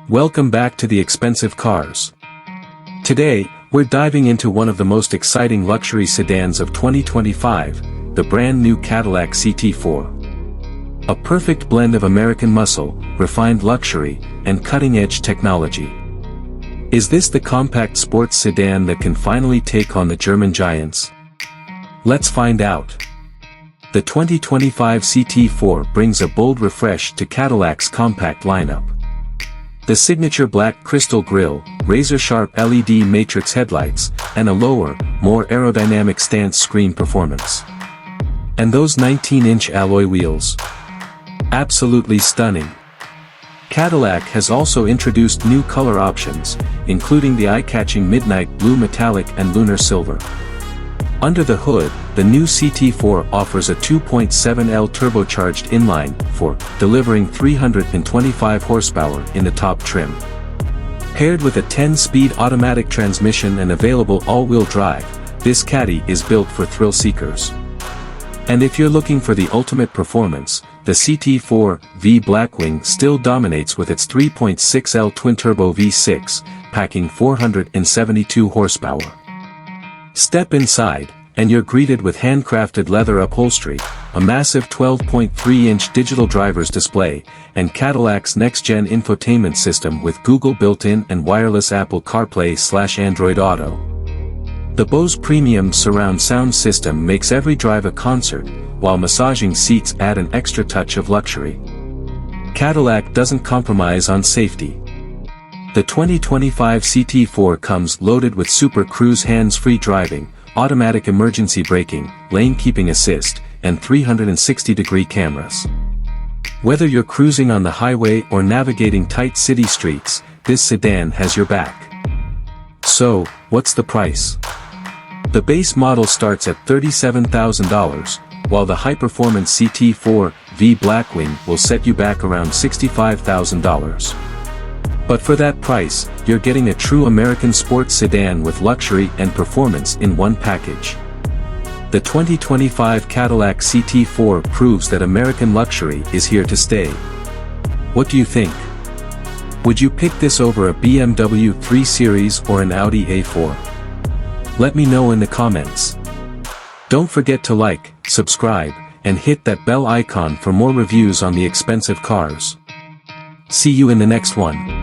Welcome back to the expensive cars. Today, we're diving into one of the most exciting luxury sedans of 2025, the brand new Cadillac CT4. A perfect blend of American muscle, refined luxury, and cutting-edge technology. Is this the compact sports sedan that can finally take on the German giants? Let's find out. The 2025 CT4 brings a bold refresh to Cadillac's compact lineup. The signature black crystal grille, razor-sharp LED matrix headlights, and a lower, more aerodynamic stance screen performance. And those 19-inch alloy wheels. Absolutely stunning. Cadillac has also introduced new color options, including the eye-catching midnight blue metallic and lunar silver. Under the hood, the new CT4 offers a 2.7L turbocharged inline-4, delivering 325 horsepower in the top trim. Paired with a 10-speed automatic transmission and available all-wheel drive, this Caddy is built for thrill seekers. And if you're looking for the ultimate performance, the CT4-V Blackwing still dominates with its 3.6L twin-turbo V6, packing 472 horsepower. Step inside, and you're greeted with handcrafted leather upholstery, a massive 12.3-inch digital driver's display, and Cadillac's next-gen infotainment system with Google built-in and wireless Apple CarPlay/Android Auto. The Bose premium surround sound system makes every drive a concert, while massaging seats add an extra touch of luxury. Cadillac doesn't compromise on safety. The 2025 CT4 comes loaded with Super Cruise hands-free driving, automatic emergency braking, lane keeping assist, and 360-degree cameras. Whether you're cruising on the highway or navigating tight city streets, this sedan has your back. So, what's the price? The base model starts at $37,000, while the high-performance CT4-V Blackwing will set you back around $65,000. But for that price, you're getting a true American sports sedan with luxury and performance in one package. The 2025 Cadillac CT4 proves that American luxury is here to stay. What do you think? Would you pick this over a BMW 3 Series or an Audi A4? Let me know in the comments. Don't forget to like, subscribe, and hit that bell icon for more reviews on the expensive cars. See you in the next one.